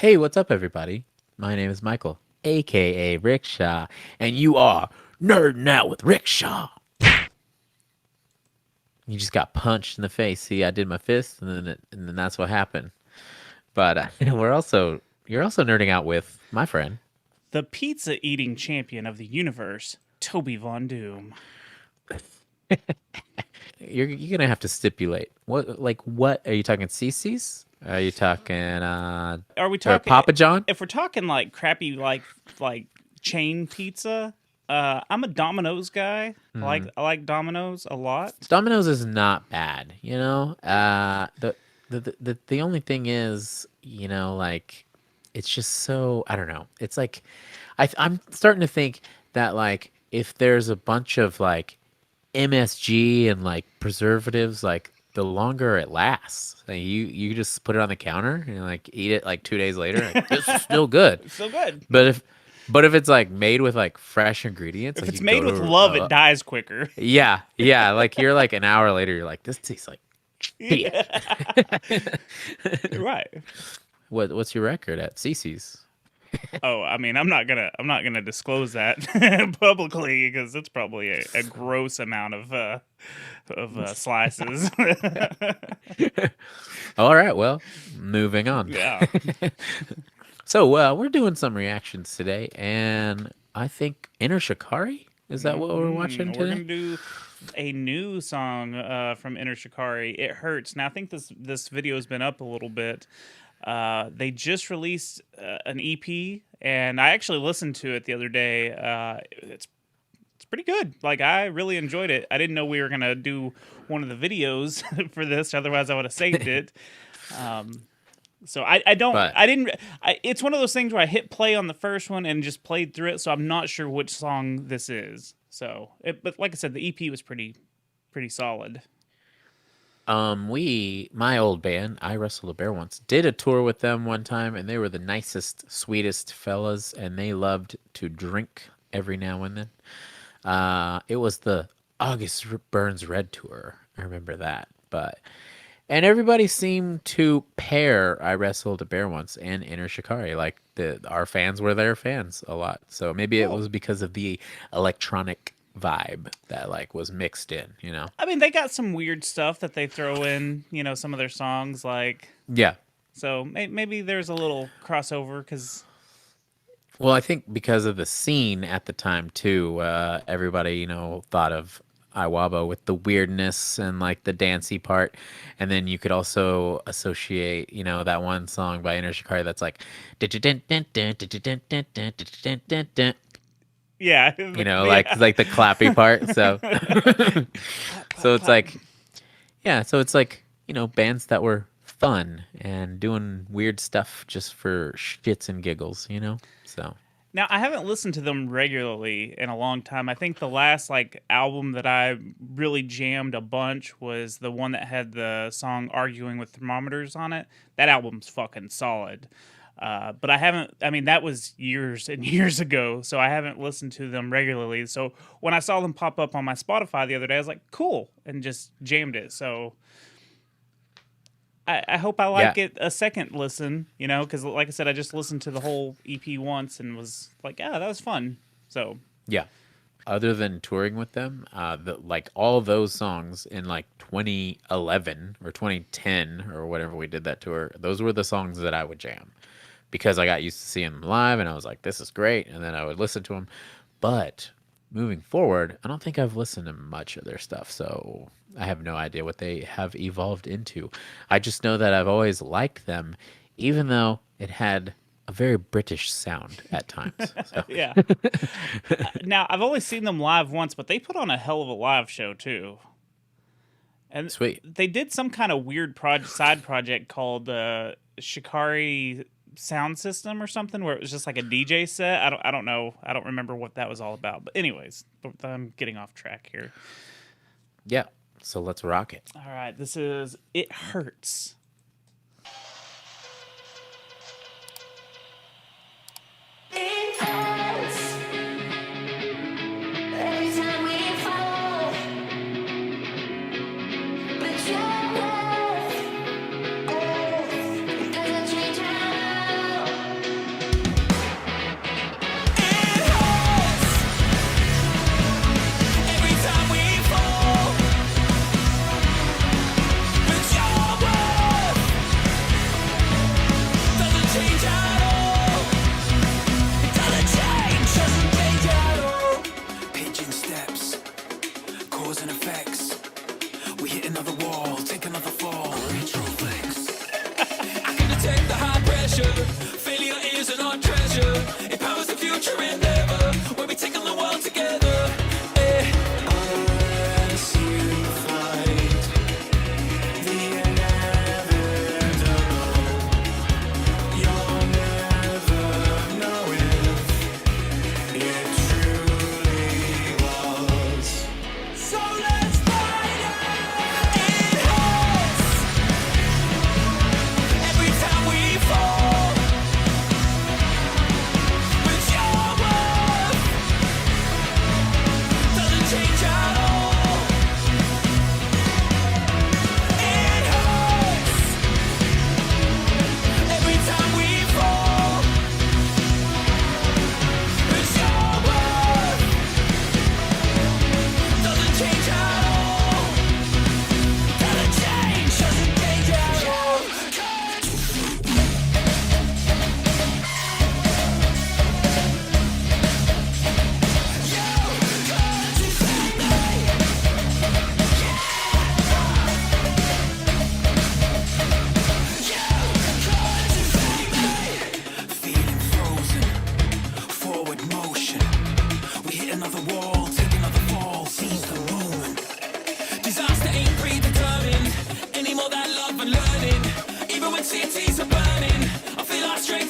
Hey, what's up, everybody? My name is Michael, aka Rickshaw, and you are nerding out with Rickshaw. You just got punched in the face. See, I did my fist, and then that's what happened. But you're also nerding out with my friend. The pizza eating champion of the universe, Toby Von Doom. You're gonna have to stipulate what are you talking? CC's? Are you talking Are we or talking Papa John? if we're talking like crappy like chain pizza? I'm a Domino's guy. I like Domino's a lot. Domino's is not bad, you know. The only thing is, like it's just so I don't know. It's like I'm starting to think that like if there's a bunch of like MSG and like preservatives, like the longer it lasts, like, you just put it on the counter and like eat it like 2 days later, like, this is still good. It's so good. But if it's like made with like fresh ingredients, If like it's you go made with to love, it dies quicker. yeah, like you're like an hour later, you're like, this tastes like shit. Right. What's your record at CC's? Oh, I mean, I'm not gonna disclose that publicly because it's probably a gross amount of slices. All right, well, moving on. Yeah. So we're doing some reactions today, and I think Inner Shikari, is that what we're watching We're today? gonna do a new song from Inner Shakari. It hurts. Now I think this video has been up a little bit. They just released an EP, and I actually listened to it the other day. It's pretty good. Like I really enjoyed it. I didn't know we were gonna do one of the videos for this. Otherwise, I would have saved it. So I don't But I didn't it's one of those things where I hit play on the first one and just played through it, so I'm not sure which song this is. But like I said, the EP was pretty solid. my old band, I Wrestled a Bear once, did a tour with them one time, and they were the nicest, sweetest fellas, and they loved to drink every now and then. It was the Burns Red tour. I remember that. And everybody seemed to pair I Wrestled a Bear Once and Inner Shikari. Like our fans were their fans a lot. So maybe it Cool. was because of the electronic vibe that like was mixed in, you know? I mean, they got some weird stuff that they throw in, some of their songs like Yeah. so maybe there's a little crossover cuz Well, I think because of the scene at the time too, everybody, thought of Iwabo with the weirdness and like the dancey part, and then you could also associate, that one song by Inner Shikari that's like, yeah. like the clappy part. So, Clap clap so it's clap. like, yeah, so it's like bands that were fun and doing weird stuff just for shits and giggles, So. Now, I haven't listened to them regularly in a long time. I think the last like album that I really jammed a bunch was the one that had the song "Arguing with Thermometers" on it. That album's fucking solid. But I haven't. I mean, that was years and years ago, so I haven't listened to them regularly. So when I saw them pop up on my Spotify the other day, I was like, "Cool," and just jammed it. So I hope I Yeah. like it a second listen, because like I said, I just listened to the whole EP once and was like, yeah, that was fun. So Yeah. Other than touring with them, like all those songs in like 2011 or 2010 or whatever we did that tour, those were the songs that I would jam because I got used to seeing them live and I was like, this is great. And then I would listen to them. But moving forward, I don't think I've listened to much of their stuff. So I have no idea what they have evolved into. I just know that I've always liked them, even though it had a very British sound at times. So. yeah. Now I've only seen them live once, but they put on a hell of a live show too. And Sweet. they did some kind of weird side project called Shikari Sound System or something, where it was just like a DJ set. I don't know. I don't remember what that was all about. But anyways, I'm getting off track here. Yeah. So let's rock it. All right, this is "It Hurts." It hurts every time we fall, but your love, oh, it doesn't change at all.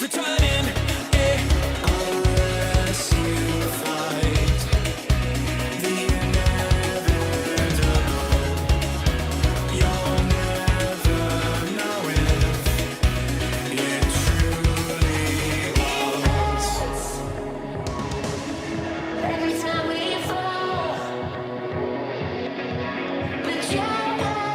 Every time we fall, but your love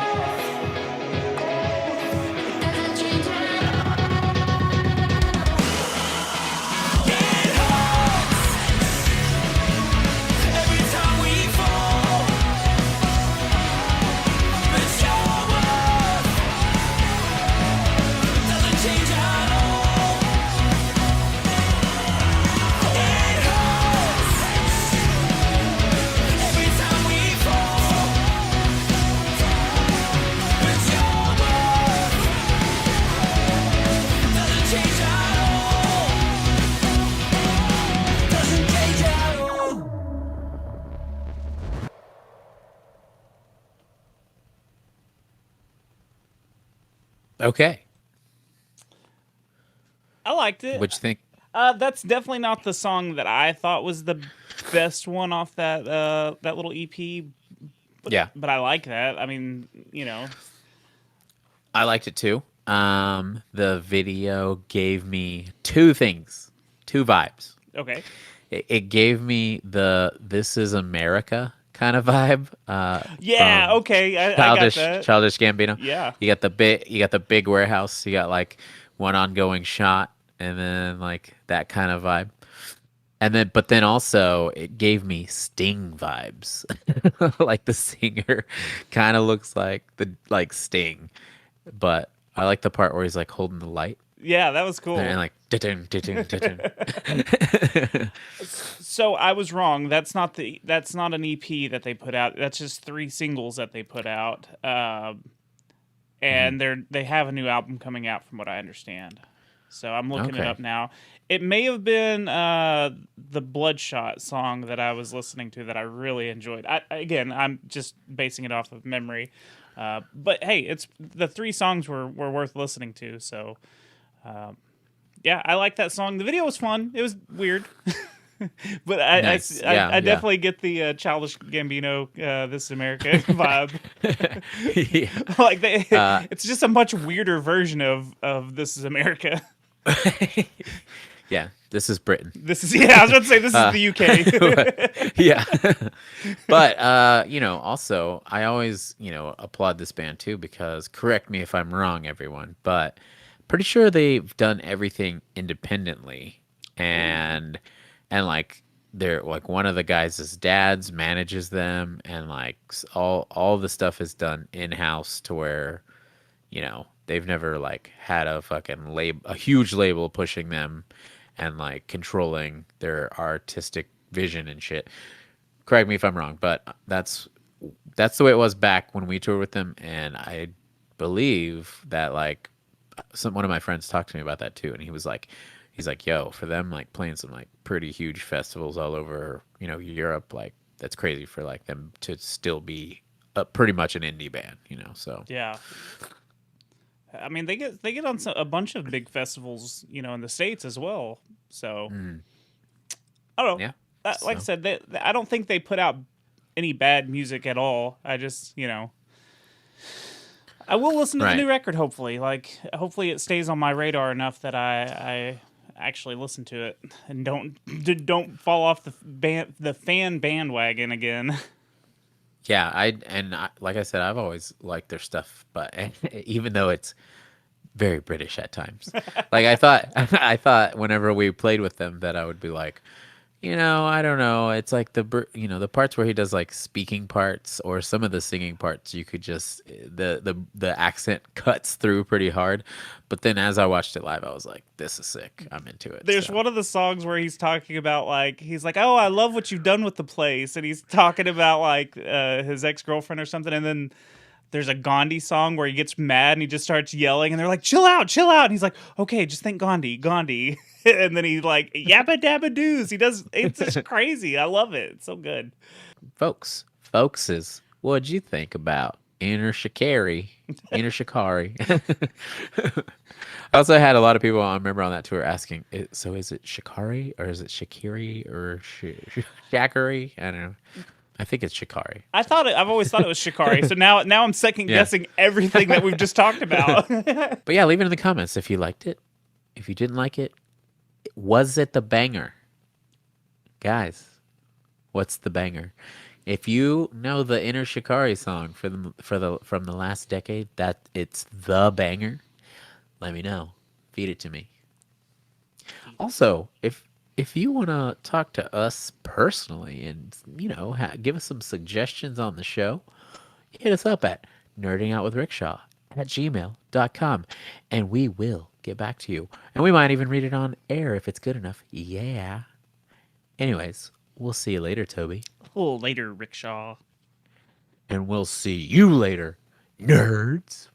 doesn't change at Okay. I liked it. What you think? That's definitely not the song that I thought was the best one off that little EP. Yeah, But I like that. I mean, you know, I liked it too. The video gave me two things, two vibes. okay. It gave me the "This Is America" kind of vibe. Yeah, from okay. I got Childish that. Childish Gambino. Yeah. You got the big warehouse. You got like one ongoing shot, and then like that kind of vibe. And then, but then also, it gave me Sting vibes. Like the singer kind of looks like Sting, but I like the part where he's like holding the light Yeah, that was cool. and like da-dun, da-dun, da-dun. So I was wrong. That's not an EP that they put out. That's just 3 singles that they put out. And they have a new album coming out, from what I understand. So I'm looking it Okay. up now. It may have been the Bloodshot song that I was listening to that I really enjoyed. Again, I'm just basing it off of memory. But hey, it's the 3 songs were worth listening to. So yeah, I like that song. The video was fun. It was weird. But Nice. Yeah, I definitely get the Childish Gambino, "This Is America" vibe. Yeah. Like it's just a much weirder version of "This Is America." Yeah, this is Britain. This is I was about to say this is the UK. Yeah. But you know, also I always, you know, applaud this band too because correct me if I'm wrong, everyone, but pretty sure they've done everything independently and like they're like one of the guys' dads manages them and like all the stuff is done in-house to where, you know, they've never like had a fucking a huge label pushing them and like controlling their artistic vision and shit. Correct me if I'm wrong, but that's the way it was back when we toured with them, and I believe that like one of my friends talked to me about that too, and he's like, yo, for them like playing some like pretty huge festivals all over, you know, Europe, like that's crazy for like them to still be pretty much an indie band, you know. So Yeah. I mean, they get on a bunch of big festivals, you know, in the States as well. So I don't know. yeah, Like I so. said, I don't think they put out any bad music at all. I just, you know, I will listen to the Right. new record. Hopefully, hopefully it stays on my radar enough that I actually listen to it and don't fall off the fan bandwagon again. Yeah, like I said, I've always liked their stuff, but even though it's very British at times, like I thought whenever we played with them that I would be like, you know, I don't know, it's like you know, the parts where he does like speaking parts or some of the singing parts, you could just the accent cuts through pretty hard, but then as I watched it live, I was like, this is sick, I'm into it. There's so. one of the songs where he's talking about like he's like, "Oh, I love what you've done with the place," and he's talking about like his ex-girlfriend or something, and then there's a Gandhi song where he gets mad and he just starts yelling, and they're like, "Chill out, chill out," and he's like, "Okay, just think Gandhi, Gandhi," and then he like yabba dabba doos. He does. It's just crazy. I love it. It's so good. Folks, what'd you think about Inner Shakari? Inner Shakari. I also had a lot of people I remember on that tour asking, so is it Shakari or is it Shakiri or Shakari? I don't know. I think it's Shakari. I've always thought it was Shakari. So now I'm second Yeah. guessing everything that we've just talked about. But yeah, leave it in the comments if you liked it. If you didn't like it, was it the banger? Guys, what's the banger? If you know the Inner Shikari song from the last decade, that it's the banger, let me know. Feed it to me. Also, if you want to talk to us personally and give us some suggestions on the show, hit us up at nerdingoutwithrickshaw@gmail.com and we will get back to you. And we might even read it on air if it's good enough. Yeah. Anyways, we'll see you later, Toby. Oh, later, Rickshaw. And we'll see you later, nerds.